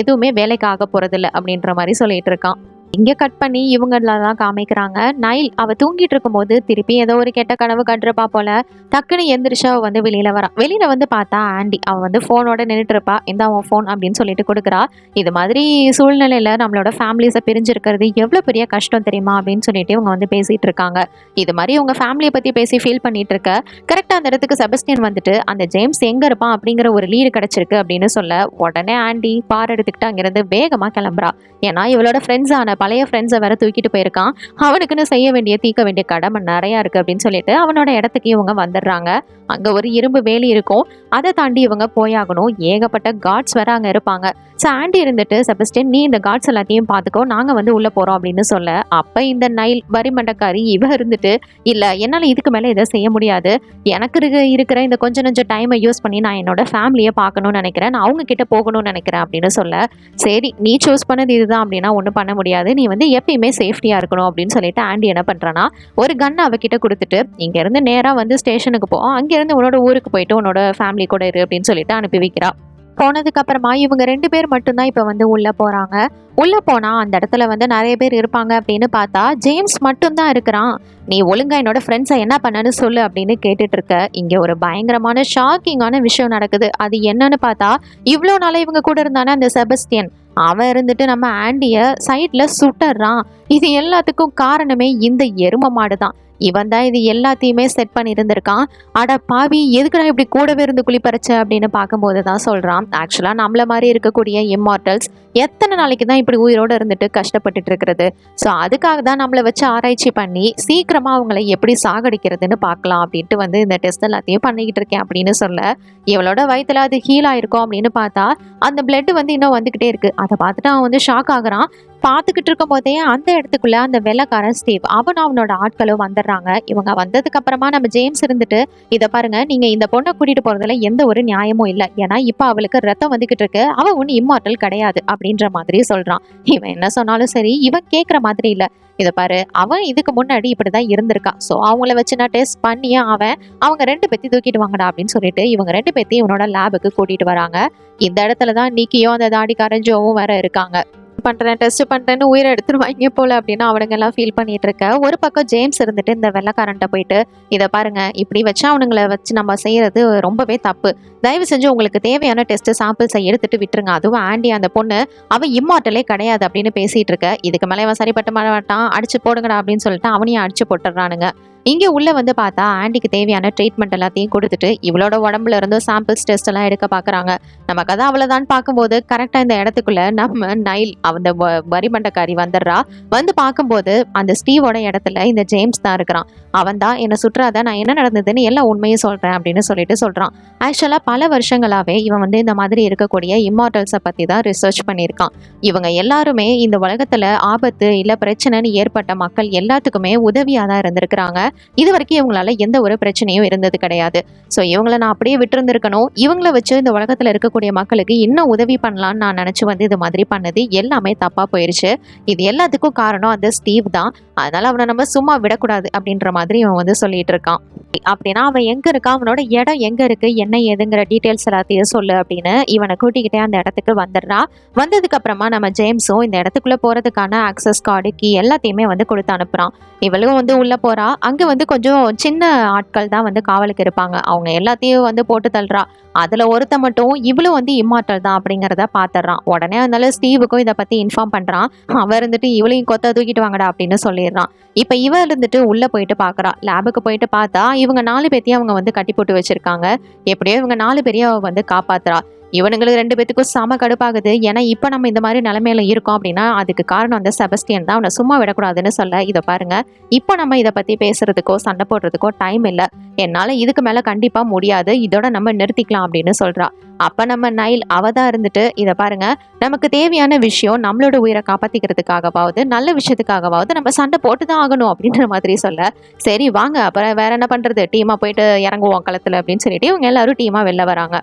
எதுவுமே வேலைக்கு ஆக போறதில்ல அப்படின்ற மாதிரி சொல்லிட்டு இருக்கான். இங்க கட் பண்ணி இவங்களதான் காமிக்கிறாங்க. நைல் அவ தூங்கிட்டு இருக்கும்போது திருப்பி ஏதோ ஒரு கெட்ட கனவு கண்டிருப்பா போல. டக்குன்னு எந்திரிச்சு அவ வந்து வெளியில வரா. வெளியில வந்து பார்த்தா ஆண்டி அவ வந்து போனோட நின்றுட்டு இருப்பா. இந்த அவன் போன் அப்படின்னு சொல்லிட்டு கொடுக்குறா. இது மாதிரி சூழ்நிலையில நம்மளோட ஃபேமிலிஸை பிரிஞ்சிருக்கிறது எவ்வளவு பெரிய கஷ்டம் தெரியுமா அப்படின்னு சொல்லிட்டு இவங்க வந்து பேசிட்டு இருக்காங்க. இது மாதிரி உங்க ஃபேமிலியை பத்தி பேசி ஃபீல் பண்ணிட்டு இருக்க கரெக்டா அந்த இடத்துக்கு செபஸ்டியன் வந்துட்டு அந்த ஜேம்ஸ் எங்க இருப்பான் அப்படிங்கிற ஒரு லீடு கிடைச்சிருக்கு அப்படின்னு சொல்ல, உடனே ஆண்டி பார் எடுத்துக்கிட்டு அங்கிருந்து வேகமா கிளம்புறா. ஏன்னா இவளோட ஃப்ரெண்ட்ஸான பழைய ஃப்ரெண்ட்ஸை வேற தூக்கிட்டு போயிருக்கான், அவனுக்குன்னு செய்ய வேண்டிய தீர்க்க வேண்டிய கடமை நிறையா இருக்கு அப்படின்னு சொல்லிட்டு அவனோட இடத்துக்கு இவங்க வந்துடுறாங்க. அங்க ஒரு இரும்பு வேலி இருக்கும், அதை தாண்டி இவங்க போயாகணும். ஏகப்பட்ட கார்ட்ஸ் வேற அங்க இருப்பாங்க. ஸோ ஆண்டி இருந்துட்டு செபஸ்டியன் நீ இந்த கார்ட்ஸ் எல்லாத்தையும் பார்த்துக்கோ, நாங்க வந்து உள்ள போறோம் அப்படின்னு சொல்ல, அப்ப இந்த நைல் வரிமண்டக்காரி இவ இருந்துட்டு இல்ல என்னால இதுக்கு மேல இதை செய்ய முடியாது, எனக்கு இருக்கிற இந்த கொஞ்சம் நஞ்ச டைமை யூஸ் பண்ணி நான் என்னோட ஃபேமிலியை பார்க்கணும்னு நினைக்கிறேன், நான் அவங்க கிட்ட போகணும்னு நினைக்கிறேன் அப்படின்னு சொல்ல, சரி நீ சூஸ் பண்ணது இதுதான் அப்படின்னா ஒன்றும் பண்ண முடியாது, நீ வந்து எப்பயுமே சேஃப்டியா இருக்கணும் அப்படின்னு சொல்லிட்டு ஆண்டி என்ன பண்றானா ஒரு கன் அவகிட்ட கொடுத்துட்டு இங்க இருந்து நேரா வந்து ஸ்டேஷனுக்கு போ, அங்கிருந்து உன்னோட ஊருக்கு போயிட்டு உன்னோட ஃபேமிலி கூட இரு அப்படின்னு சொல்லிட்டு அனுப்பி வைக்கிறா. போனதுக்கு அப்புறமா இவங்க 2 பேர் மட்டும்தான் இப்ப வந்து உள்ள போறாங்க. உள்ள போனா அந்த இடத்துல வந்து நிறைய பேர் இருப்பாங்க அப்படின்னு பார்த்தா ஜேம்ஸ் மட்டும்தான் இருக்கிறான். நீ ஒழுங்கா என்னோட ஃப்ரெண்ட்ஸை என்ன பண்ணன்னு சொல்லு அப்படின்னு கேட்டுட்டு இருக்க. இங்க ஒரு பயங்கரமான ஷாக்கிங்கான விஷயம் நடக்குது. அது என்னன்னு பார்த்தா, இவ்வளோ நாளா இவங்க கூட இருந்தானே அந்த செபஸ்டியன், அவன் இருந்துட்டு நம்ம ஆண்டிய சைட்ல சுட்டுறான். இது எல்லாத்துக்கும் காரணமே இந்த எரும மாடு தான். இவன் தான் இது எல்லாத்தையுமே செட் பண்ணி இருந்திருக்கான். அட பாவி, எதுக்குடா இப்படி கூடவே இருந்து குளிப்பறைச்ச அப்படின்னு பார்க்கும்போது தான் சொல்றான், ஆக்சுவலா நம்மள மாதிரி இருக்கக்கூடிய இம்மார்ட்டல்ஸ் எத்தனை நாளைக்கு தான் இப்படி உயிரோடு இருந்துட்டு கஷ்டப்பட்டுட்டு இருக்கிறது. ஸோ அதுக்காக தான் நம்மளை வச்சு ஆராய்ச்சி பண்ணி சீக்கிரமா அவங்களை எப்படி சாகடிக்கிறதுன்னு பார்க்கலாம் அப்படின்ட்டு வந்து இந்த டெஸ்ட் எல்லாத்தையும் பண்ணிக்கிட்டு இருக்கேன் அப்படின்னு சொல்ல, இவளோட வயிற்றுல அது ஹீல் ஆயிருக்கும் அப்படின்னு பார்த்தா அந்த பிளட் வந்து இன்னும் வந்துகிட்டே இருக்கு. அதை பார்த்துட்டு அவன் வந்து ஷாக் ஆகுறான். பார்த்துக்கிட்டு இருக்கும் போதே அந்த இடத்துக்குள்ள அந்த வெள்ளைக்காரன் ஸ்டீவ் அவனோட ஆட்களும் வந்துடுறாங்க. இவங்க வந்ததுக்கு அப்புறமா நம்ம ஜேம்ஸ் இருந்துட்டு இதை பாருங்க, நீங்க இந்த பொண்ணை கூட்டிட்டு போறதுல எந்த ஒரு நியாயமும் இல்லை, ஏன்னா இப்ப அவளுக்கு ரத்தம் வந்துகிட்டு இருக்கு, அவன் ஒன்னும் இம்மார்ட்டல் கிடையாது அப்படின்ற மாதிரி சொல்றான். இவன் என்ன சொன்னாலும் சரி இவன் கேட்குற மாதிரி இல்லை. இதை பாரு, அவன் இதுக்கு முன்னாடி இப்படிதான் இருந்திருக்கான், ஸோ அவங்கள வச்சு நான் டெஸ்ட் பண்ணியே அவங்க 2 பேத்தையும் தூக்கிட்டு வாங்கடா அப்படின்னு சொல்லிட்டு இவங்க 2 பேத்தையும் இவனோட லேபுக்கு கூட்டிட்டு வராங்க. இந்த இடத்துலதான் நிக்கியும் அந்த தாடிக்காரன் ஜோவும் வேற இருக்காங்க. டெஸ்ட் பண்றேன்னு உயிரை எடுத்துருவாங்க போல அப்படின்னு அவனுங்க எல்லாம் ஃபீல் பண்ணிட்டு இருக்க. ஒரு பக்கம் ஜேம்ஸ் இருந்துட்டு இந்த வெள்ளைக்காரன்ட்ட போயிட்டு இதை பாருங்க, இப்படி வச்சு அவனுங்களை வச்சு நம்ம செய்யறது ரொம்பவே தப்பு, தயவு செஞ்சு உங்களுக்கு தேவையான டெஸ்ட் சாம்பிள்ஸை எடுத்துட்டு விட்டுருங்க, அதுவும் ஆண்டி அந்த பொண்ணு அவன் இம்மார்ட்டலே கிடையாது அப்படின்னு பேசிட்டு இருக்க. இதுக்கு மேலே இவன் சரிப்பட்ட மாட்டான், அடிச்சு போடுங்கடா அப்படின்னு சொல்லிட்டு அவனையும் அடிச்சு போட்டுறானுங்க. இங்கே உள்ள வந்து பார்த்தா ஆண்டிக்கு தேவையான ட்ரீட்மெண்ட் எல்லாத்தையும் கொடுத்துட்டு இவளோட உடம்புல இருந்து சாம்பிள்ஸ் டெஸ்ட் எல்லாம் எடுக்க பார்க்குறாங்க. நம்ம கதை அவ்வளோதான் பார்க்கும்போது கரெக்டாக இந்த இடத்துக்குள்ள நம்ம நைல் அந்த வரிமண்டக்காரி வந்துடுறா. வந்து பார்க்கும்போது அந்த ஸ்டீவோட இடத்துல இந்த ஜேம்ஸ் தான் இருக்கிறான். அவன் தான் என்னை சுற்றாத, நான் என்ன நடந்ததுன்னு எல்லா உண்மையும் சொல்கிறேன் அப்படின்னு சொல்லிட்டு சொல்கிறான். ஆக்சுவலாக பல வருஷங்களாகவே இவன் வந்து இந்த மாதிரி இருக்கக்கூடிய இம்மார்டல்ஸை பற்றி தான் ரிசர்ச் பண்ணியிருக்கான். இவங்க எல்லாருமே இந்த உலகத்தில் ஆபத்து இல்லை பிரச்சனைன்னு ஏற்பட்ட மக்கள் எல்லாத்துக்குமே உதவியாக தான் இருந்திருக்கிறாங்க. இது வரைக்கும் இவங்களால எந்த ஒரு பிரச்சனையும் இருந்தது கிடையாது. ஸோ இவங்கள நான் அப்படியே விட்டுருந்துருக்கணும். இவங்கள வச்சு இந்த உலகத்தில் இருக்கக்கூடிய மக்களுக்கு இன்னும் உதவி பண்ணலான்னு நான் நினச்சி வந்து இது மாதிரி பண்ணது எல்லாமே தப்பாக போயிடுச்சு. இது எல்லாத்துக்கும் காரணம் அந்த ஸ்டீவ் தான். அதனால அவனை நம்ம சும்மா விடக்கூடாது அப்படின்ற மாதிரி இவன் வந்து சொல்லிட்டு இருக்கான். அப்படின்னா அவன் எங்க இருக்கான், அவனோட இடம் எங்க இருக்கு, என்ன ஏதுங்கிற டீட்டெயில்ஸ் எல்லாத்தையும் சொல்லு அப்படின்னு இவனை கூட்டிக்கிட்டே அந்த இடத்துக்கு வந்துடுறா. வந்ததுக்கு அப்புறமா நம்ம ஜேம்ஸும் இந்த இடத்துக்குள்ள போறதுக்கான ஆக்சஸ் கார்டு கீ எல்லாத்தையுமே வந்து கொடுத்து அனுப்புறான். இவளும் வந்து உள்ள போறா. அங்க வந்து கொஞ்சம் சின்ன ஆட்கள் தான் வந்து காவலுக்கு இருப்பாங்க. அவங்க எல்லாத்தையும் வந்து போட்டு தள்ளுறா. அதுல ஒருத்த மட்டும் இவளும் வந்து இம்மார்டல் தான் அப்படிங்கிறத பாத்துறான். உடனே அதனால ஸ்டீவுக்கும் இதை பத்தி இன்ஃபார்ம் பண்றான். அவ இருந்துட்டு இவளையும் கொத்த தூக்கிட்டு வாங்கடா அப்படின்னு சொல்லிடுறான். இப்ப இவ இருந்துட்டு உள்ள போயிட்டு பாக்குறா. லேபுக்கு போயிட்டு பார்த்தா இவங்க 4 பேத்தையும் அவங்க வந்து கட்டி போட்டு வச்சிருக்காங்க. எப்படியோ இவங்க 4 பேரையும் அவ வந்து காப்பாத்துறா. இவனுங்களுக்கு 2 பேத்துக்கும் செம கடுப்பாகுது. ஏன்னா இப்ப நம்ம இந்த மாதிரி நிலைமையில இருக்கோம் அப்படின்னா அதுக்கு காரணம் அந்த செபஸ்டியன் தான். அவனை சும்மா விடக்கூடாதுன்னு சொல்ல, இதை பாருங்க, இப்ப நம்ம இதை பத்தி பேசுறதுக்கோ சண்டை போடுறதுக்கோ டைம் இல்லை. என்னால இதுக்கு மேல கண்டிப்பா முடியாது. இதோட நம்ம நிறுத்திக்கலாம் அப்படின்னு சொல்றா. அப்ப நம்ம நைல் அவதான் இருந்துட்டு, இதை பாருங்க, நமக்கு தேவையான விஷயம் நம்மளோட உயிரை காப்பாத்திக்கிறதுக்காகவாவது நல்ல விஷயத்துக்காகவாவது நம்ம சண்டை போட்டுதான் ஆகணும் அப்படின்ற மாதிரி சொல்ல, சரி வாங்க அப்புறம் வேற என்ன பண்றது, டீமா போயிட்டு இறங்குவோம் களத்துல அப்படின்னு சொல்லிட்டு இவங்க எல்லாரும் டீமா வெளில வராங்க.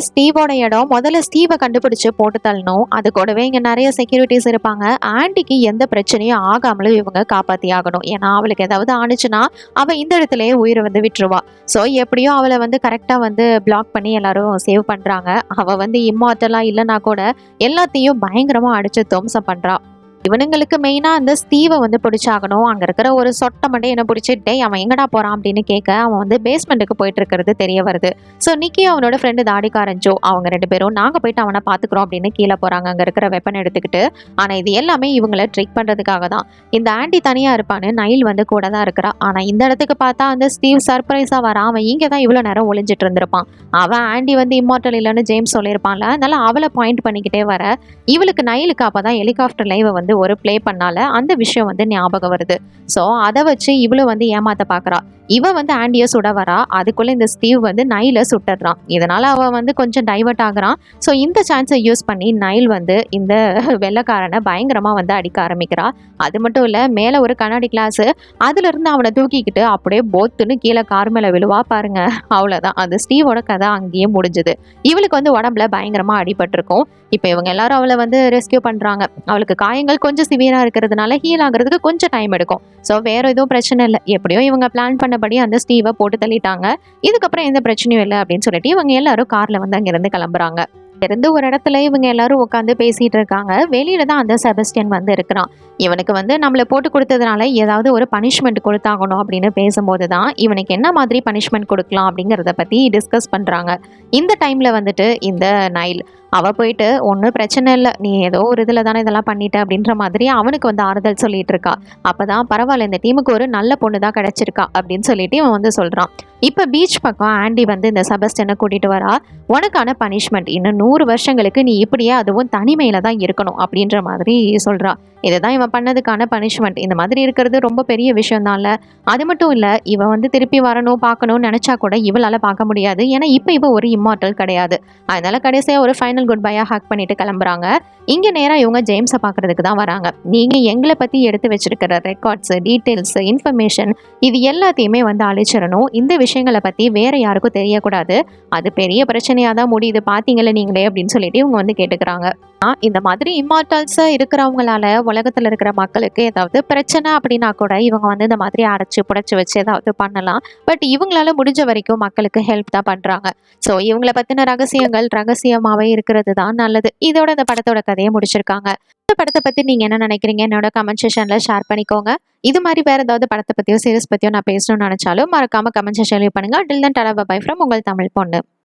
ஸ்டீவோட இடம் முதல்ல ஸ்டீவை கண்டுபிடிச்சு போட்டு தள்ளணும். அது கூடவே இங்க நிறைய செக்யூரிட்டிஸ் இருப்பாங்க. ஆண்டிக்கு எந்த பிரச்சனையும் ஆகாமலும் இவங்க காப்பாத்தி ஆகணும். ஏன்னா அவளுக்கு ஏதாவது ஆனிச்சுன்னா அவ இந்த இடத்துலயே உயிரை வந்து விட்டுருவா. ஸோ எப்படியோ அவளை வந்து கரெக்டா வந்து பிளாக் பண்ணி எல்லாரும் சேவ் பண்றாங்க. அவ வந்து இம்மார்டலா இல்லைன்னா கூட எல்லாத்தையும் பயங்கரமா அடிச்சு துவம்சம் பண்றா. இவனுங்களுக்கு மெயினா அந்த ஸ்டீவை வந்து பிடிச்சாகணும். அங்க இருக்கிற ஒரு சொட்டை மட்டும் என்ன பிடிச்சிட்டே அவன் எங்கடா போறான் அப்படின்னு கேட்க, அவன் வந்து பேஸ்மெண்ட்டுக்கு போயிட்டு இருக்கிறது தெரிய வருது. ஸோ நிக்கி அவனோட ஃப்ரெண்டு தாடிக்காரன் ஜோ அவங்க 2 பேரும் நாங்க போயிட்டு அவனை பாத்துக்கிறோம் அப்படின்னு கீழே போறாங்க அங்க இருக்கிற வெப்பன் எடுத்துக்கிட்டு. ஆனா இது எல்லாமே இவங்களை ட்ரிக் பண்றதுக்காக தான். இந்த ஆண்டி தனியா இருப்பான்னு நைல் வந்து கூட தான் இருக்கிறா. ஆனா இந்த இடத்துக்கு பார்த்தா அந்த ஸ்டீவ் சர்ப்ரைஸா வரான். அவன் இங்க தான் இவ்வளவு நேரம் ஒளிஞ்சிட்டு இருந்திருப்பான். அவன் ஆண்டி வந்து இம்மார்டல் இல்லைன்னு ஜேம்ஸ் சொல்லியிருப்பான்ல, அதனால அவளை பாயிண்ட் பண்ணிக்கிட்டே வர இவளுக்கு நைலுக்கு அப்பதான் ஹெலிகாப்டர் லைவ் வந்து ஒரு ப்ளே பண்ணால அந்த விஷயம் வந்து ஞாபகம் வருது. ஸோ அதை வச்சு இவளும் வந்து ஏமாத்த பாக்குறா. இவ வந்து ஆண்டிய சுட வரா. அதுக்குள்ள இந்த ஸ்டீவ் வந்து நைல சுட்டுறான். இதனால அவ வந்து கொஞ்சம் டைவர்ட் ஆகுறான். ஸோ இந்த சான்ஸை யூஸ் பண்ணி நைல் வந்து இந்த வெள்ளக்காரனை பயங்கரமா வந்து அடிக்க ஆரம்பிக்கிறா. அது மட்டும் இல்ல, மேல ஒரு கண்ணாடி கிளாஸ், அதுல இருந்து அவனை தூக்கிக்கிட்டு அப்படியே போத்துன்னு கீழே கார் மேல விழுவா பாருங்க. அவ்வளவுதான், அந்த ஸ்டீவோட கதை அங்கேயே முடிஞ்சுது. இவளுக்கு வந்து உடம்புல பயங்கரமா அடிபட்டிருக்கும். இப்ப இவங்க எல்லாரும் அவளை வந்து ரெஸ்கியூ பண்றாங்க. அவளுக்கு காயங்கள் கொஞ்சம் சிவியரா இருக்கிறதுனால ஹீல் ஆகுறதுக்கு கொஞ்சம் டைம் எடுக்கும். ஸோ வேற எதுவும் பிரச்சனை இல்லை. எப்படியோ இவங்க பிளான் பண்ணபடி அந்த ஸ்டீவை போட்டு தள்ளிட்டாங்க. இதுக்கப்புறம் எந்த பிரச்சனையும் இல்லை அப்படின்னு சொல்லிட்டு இவங்க எல்லாரும் கார்ல வந்து அங்கிருந்து கிளம்புறாங்க. இருந்து ஒரு இடத்துல இவங்க எல்லாரும் உட்காந்து பேசிட்டு இருக்காங்க. வெளியில தான் அந்த செபஸ்டியன் வந்து இருக்கிறான். இவனுக்கு வந்து நம்மளை போட்டு கொடுத்ததுனால ஏதாவது ஒரு பனிஷ்மெண்ட் கொடுத்தாகணும் அப்படின்னு பேசும்போது தான் இவனுக்கு என்ன மாதிரி பனிஷ்மெண்ட் கொடுக்கலாம் அப்படிங்கிறத பத்தி டிஸ்கஸ் பண்றாங்க. இந்த டைம்ல வந்துட்டு இந்த நைல் அவ போயிட்டு ஒன்றும் பிரச்சனை இல்லை, நீ ஏதோ ஒரு இதில் தானே இதெல்லாம் பண்ணிட்ட அப்படின்ற மாதிரி அவனுக்கு வந்து ஆறுதல் சொல்லிட்டு இருக்கா. அப்பதான் பரவாயில்ல, இந்த டீமுக்கு ஒரு நல்ல பொண்ணு தான் கிடைச்சிருக்கா அப்படின்னு சொல்லிட்டு இவன் வந்து சொல்றான். இப்போ பீச் பக்கம் ஆண்டி வந்து இந்த செபஸ்டியனை கூட்டிட்டு வரா. உனக்கான பனிஷ்மெண்ட் இன்னும் 100 வருஷங்களுக்கு நீ இப்படியே அதுவும் தனிமையில தான் இருக்கணும் அப்படின்ற மாதிரி சொல்றா. இதுதான் இவன் பண்ணதுக்கான பனிஷ்மெண்ட். இந்த மாதிரி இருக்கிறது ரொம்ப பெரிய விஷயம் தான்ல. அது மட்டும் இல்ல, இவன் வந்து திருப்பி வரணும் பார்க்கணும்னு நினைச்சா கூட இவளால பார்க்க முடியாது. ஏன்னா இப்போ இவ ஒரு இம்மார்டல் கிடையாது. அதனால கடைசியா ஒரு ஃபைனல் குட் பையா ஹக் பண்ணிட்டு கிளம்புறாங்க. இங்க நேரா இவங்க ஜேம்ஸை பார்க்கறதுக்கு தான் வராங்க. நீங்க எங்களை பத்தி எடுத்து வச்சிருக்கிற ரெக்கார்ட்ஸ், டீட்டெயில்ஸ், இன்ஃபர்மேஷன் இது எல்லாத்தையுமே வந்து அழிச்சிடணும். இந்த விஷயங்களை பத்தி வேற யாருக்கும் தெரியக்கூடாது. அது பெரிய பிரச்சனையா தான் முடியுது பாத்தீங்களா நீங்களே அப்படின்னு சொல்லிட்டு இவங்க வந்து கேட்டுக்கிறாங்க. இந்த மாதிரி இம்மார்டல்ஸா இருக்கிறவங்களால உலகத்துல இருக்கிற மக்களுக்கு ஏதாவது பிரச்சனை அப்படின்னா கூட இவங்க வந்து இந்த மாதிரி அடைச்சு புடைச்சு வச்சு ஏதாவது பண்ணலாம். பட் இவங்களால முடிஞ்ச வரைக்கும் மக்களுக்கு ஹெல்ப் தான் பண்றாங்க. ஸோ இவங்களை பத்தின ரகசியங்கள் ரகசியமாவே இருக்கிறது தான் நல்லது. இதோட இந்த படத்தோட கதையை முடிச்சிருக்காங்க. இந்த படத்தை பத்தி நீங்க என்ன நினைக்கிறீங்க என்னோட கமெண்ட் செக்ஷன்ல ஷேர் பண்ணிக்கோங்க. இது மாதிரி வேற ஏதாவது படத்தை பத்தியோ சீரிஸ் பத்தியோ நான் பேசணும்னு நினைச்சாலும் மறக்காம கமெண்ட் செக்ஷன்ல பண்ணுங்க. டில் தன் டாடா பை ஃப்ரம் உங்கள் தமிழ் பொண்ணு.